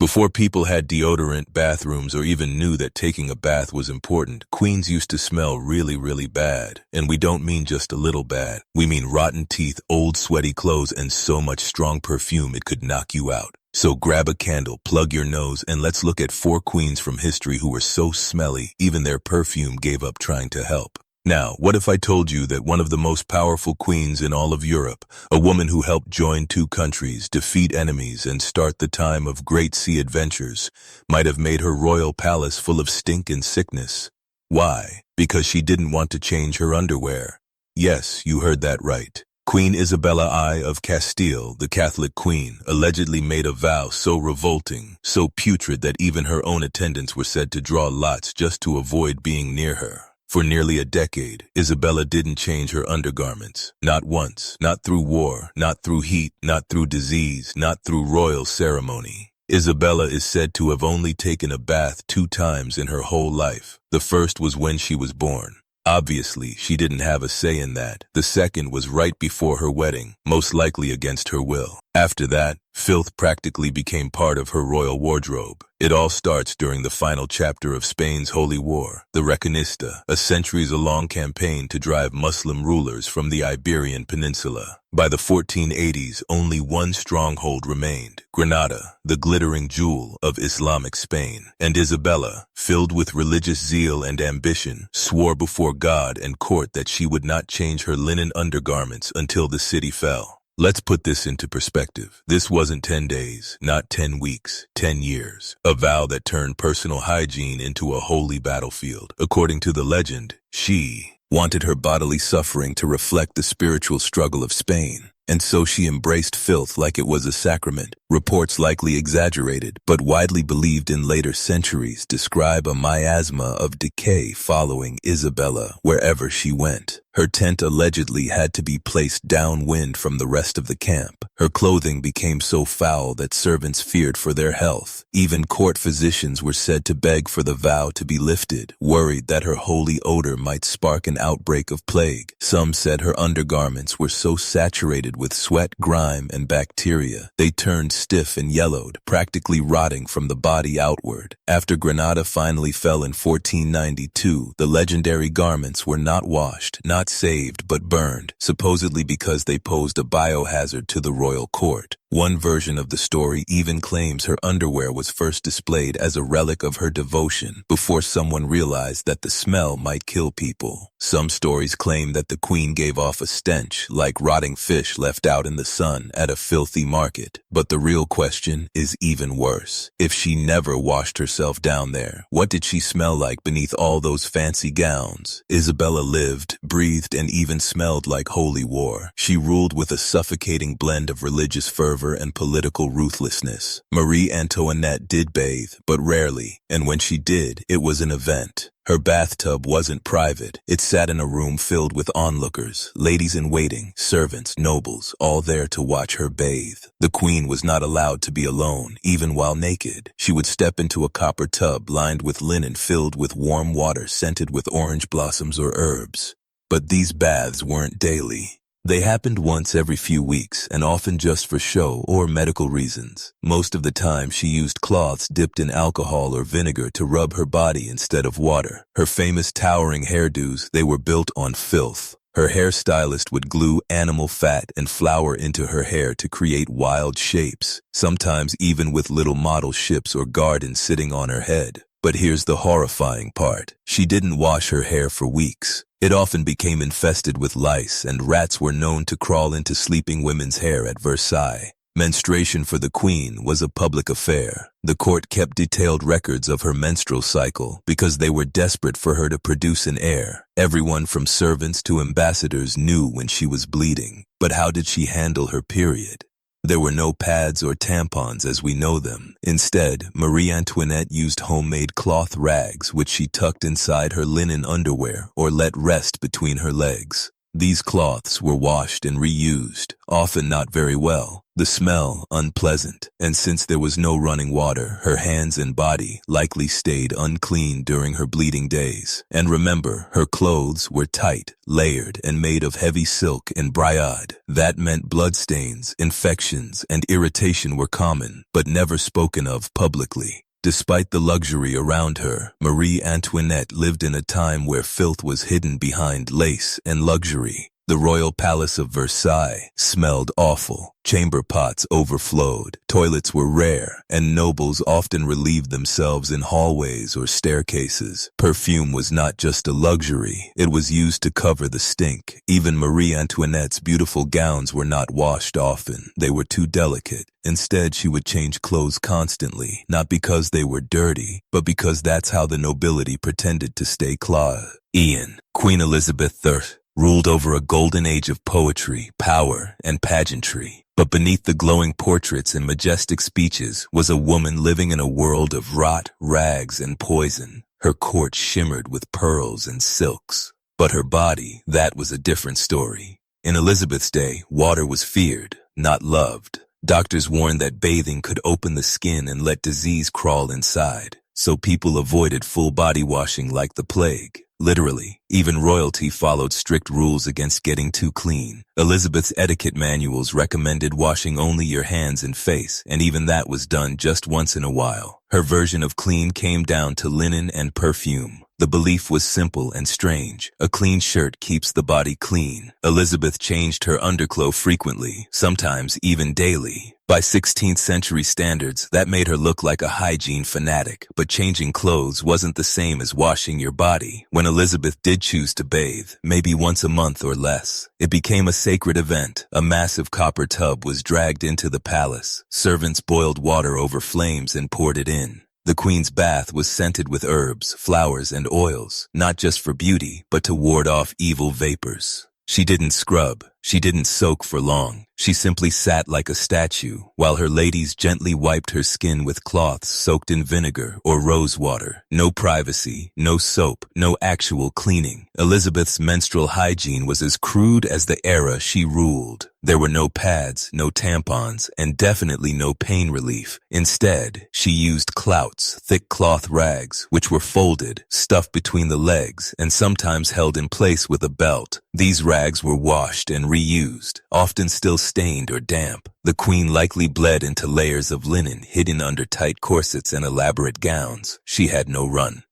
Before people had deodorant, bathrooms, or even knew that taking a bath was important, queens used to smell really, really bad. And we don't mean just a little bad. We mean rotten teeth, old sweaty clothes, and so much strong perfume it could knock you out. So grab a candle, plug your nose, and let's look at 4 queens from history who were so smelly, even their perfume gave up trying to help. Now, what if I told you that one of the most powerful queens in all of Europe, a woman who helped join 2 countries, defeat enemies, and start the time of great sea adventures, might have made her royal palace full of stink and sickness? Why? Because she didn't want to change her underwear. Yes, you heard that right. Queen Isabella I of Castile, the Catholic queen, allegedly made a vow so revolting, so putrid that even her own attendants were said to draw lots just to avoid being near her. For nearly a decade, Isabella didn't change her undergarments. Not once, not through war, not through heat, not through disease, not through royal ceremony. Isabella is said to have only taken a bath 2 times in her whole life. The first was when she was born. Obviously, she didn't have a say in that. The second was right before her wedding, most likely against her will. After that, filth practically became part of her royal wardrobe. It all starts during the final chapter of Spain's Holy War, the Reconquista, a centuries-long campaign to drive Muslim rulers from the Iberian Peninsula. By the 1480s, only one stronghold remained, Granada, the glittering jewel of Islamic Spain. And Isabella, filled with religious zeal and ambition, swore before God and court that she would not change her linen undergarments until the city fell. Let's put this into perspective. This wasn't 10 days, not 10 weeks, 10 years. A vow that turned personal hygiene into a holy battlefield. According to the legend, she wanted her bodily suffering to reflect the spiritual struggle of Spain. And so she embraced filth like it was a sacrament. Reports likely exaggerated, but widely believed in later centuries describe a miasma of decay following Isabella wherever she went. Her tent allegedly had to be placed downwind from the rest of the camp. Her clothing became so foul that servants feared for their health. Even court physicians were said to beg for the vow to be lifted, worried that her holy odor might spark an outbreak of plague. Some said her undergarments were so saturated with sweat, grime, and bacteria, they turned stiff and yellowed, practically rotting from the body outward. After Granada finally fell in 1492, the legendary garments were not washed, not saved, but burned, supposedly because they posed a biohazard to the royal court. One version of the story even claims her underwear was first displayed as a relic of her devotion before someone realized that the smell might kill people. Some stories claim that the queen gave off a stench, like rotting fish left out in the sun at a filthy market. But the real question is even worse. If she never washed herself down there, what did she smell like beneath all those fancy gowns? Isabella lived, breathed, and even smelled like holy war. She ruled with a suffocating blend of religious fervor and political ruthlessness. Marie Antoinette did bathe, but rarely, and when she did, it was an event. Her bathtub wasn't private. It sat in a room filled with onlookers, ladies-in-waiting, servants, nobles, all there to watch her bathe. The queen was not allowed to be alone, even while naked. She would step into a copper tub lined with linen filled with warm water scented with orange blossoms or herbs. But these baths weren't daily. They happened once every few weeks, and often just for show or medical reasons. Most of the time, she used cloths dipped in alcohol or vinegar to rub her body instead of water. Her famous towering hairdos, they were built on filth. Her hairstylist would glue animal fat and flour into her hair to create wild shapes, sometimes even with little model ships or gardens sitting on her head. But here's the horrifying part. She didn't wash her hair for weeks. It often became infested with lice, and rats were known to crawl into sleeping women's hair at Versailles. Menstruation for the queen was a public affair. The court kept detailed records of her menstrual cycle because they were desperate for her to produce an heir. Everyone from servants to ambassadors knew when she was bleeding. But how did she handle her period? There were no pads or tampons as we know them. Instead, Marie Antoinette used homemade cloth rags which she tucked inside her linen underwear or let rest between her legs. These cloths were washed and reused, often not very well, the smell unpleasant, and since there was no running water, her hands and body likely stayed unclean during her bleeding days. And remember, her clothes were tight, layered, and made of heavy silk and braiade. That meant bloodstains, infections, and irritation were common, but never spoken of publicly. Despite the luxury around her, Marie Antoinette lived in a time where filth was hidden behind lace and luxury. The royal palace of Versailles smelled awful. Chamber pots overflowed, toilets were rare, and nobles often relieved themselves in hallways or staircases. Perfume was not just a luxury, it was used to cover the stink. Even Marie Antoinette's beautiful gowns were not washed often. They were too delicate. Instead, she would change clothes constantly, not because they were dirty, but because that's how the nobility pretended to stay clean. Queen Elizabeth III ruled over a golden age of poetry, power, and pageantry. But beneath the glowing portraits and majestic speeches was a woman living in a world of rot, rags, and poison. Her court shimmered with pearls and silks. But her body, that was a different story. In Elizabeth's day, water was feared, not loved. Doctors warned that bathing could open the skin and let disease crawl inside, so people avoided full body washing like the plague. Literally, even royalty followed strict rules against getting too clean. Elizabeth's etiquette manuals recommended washing only your hands and face, and even that was done just once in a while. Her version of clean came down to linen and perfume. The belief was simple and strange. A clean shirt keeps the body clean. Elizabeth changed her underclothes frequently, sometimes even daily. By 16th century standards, that made her look like a hygiene fanatic, but changing clothes wasn't the same as washing your body. When Elizabeth did choose to bathe, maybe once a month or less, it became a sacred event. A massive copper tub was dragged into the palace. Servants boiled water over flames and poured it in. The queen's bath was scented with herbs, flowers, and oils, not just for beauty, but to ward off evil vapors. She didn't scrub. She didn't soak for long. She simply sat like a statue, while her ladies gently wiped her skin with cloths soaked in vinegar or rose water. No privacy, no soap, no actual cleaning. Elizabeth's menstrual hygiene was as crude as the era she ruled. There were no pads, no tampons, and definitely no pain relief. Instead, she used clouts, thick cloth rags, which were folded, stuffed between the legs, and sometimes held in place with a belt. These rags were washed and reused, often still stained or damp. The queen likely bled into layers of linen hidden under tight corsets and elaborate gowns. She had no running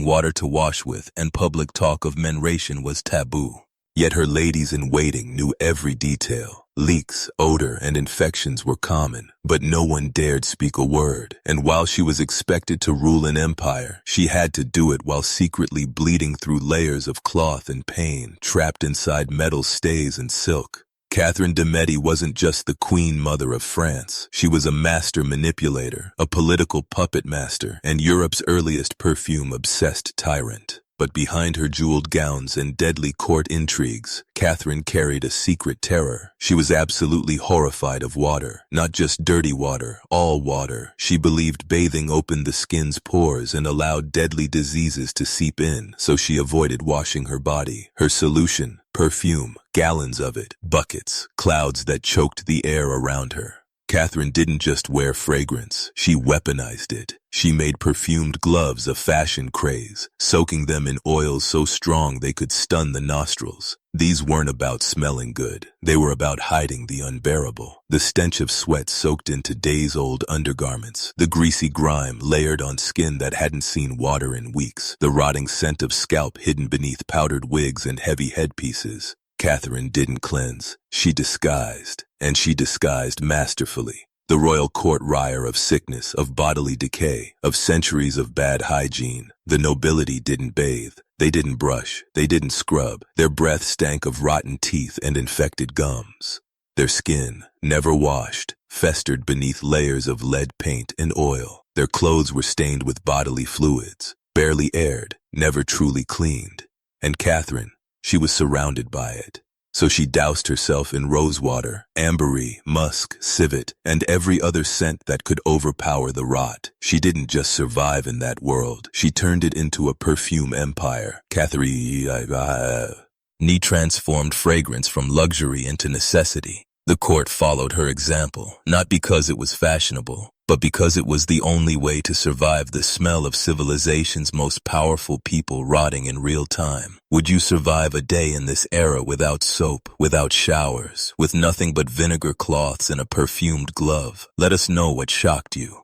water to wash with, and public talk of menstruation was taboo. Yet her ladies-in-waiting knew every detail. Leaks, odor, and infections were common, but no one dared speak a word. And while she was expected to rule an empire, she had to do it while secretly bleeding through layers of cloth and pain, trapped inside metal stays and silk. Catherine de' Medici wasn't just the queen mother of France. She was a master manipulator, a political puppet master, and Europe's earliest perfume-obsessed tyrant. But behind her jeweled gowns and deadly court intrigues, Catherine carried a secret terror. She was absolutely horrified of water. Not just dirty water, all water. She believed bathing opened the skin's pores and allowed deadly diseases to seep in, so she avoided washing her body. Her solution: perfume. Gallons of it. Buckets. Clouds that choked the air around her. Catherine didn't just wear fragrance, she weaponized it. She made perfumed gloves a fashion craze, soaking them in oils so strong they could stun the nostrils. These weren't about smelling good, they were about hiding the unbearable. The stench of sweat soaked into days-old undergarments, the greasy grime layered on skin that hadn't seen water in weeks, the rotting scent of scalp hidden beneath powdered wigs and heavy headpieces. Catherine didn't cleanse, she disguised, and she disguised masterfully. The royal court reeked of sickness, of bodily decay, of centuries of bad hygiene. The nobility didn't bathe, they didn't brush, they didn't scrub. Their breath stank of rotten teeth and infected gums. Their skin, never washed, festered beneath layers of lead paint and oil. Their clothes were stained with bodily fluids, barely aired, never truly cleaned. And Catherine, she was surrounded by it. So she doused herself in rosewater, ambergris, musk, civet, and every other scent that could overpower the rot. She didn't just survive in that world. She turned it into a perfume empire. Catherine Ni transformed fragrance from luxury into necessity. The court followed her example, not because it was fashionable, but because it was the only way to survive the smell of civilization's most powerful people rotting in real time. Would you survive a day in this era without soap, without showers, with nothing but vinegar cloths and a perfumed glove? Let us know what shocked you.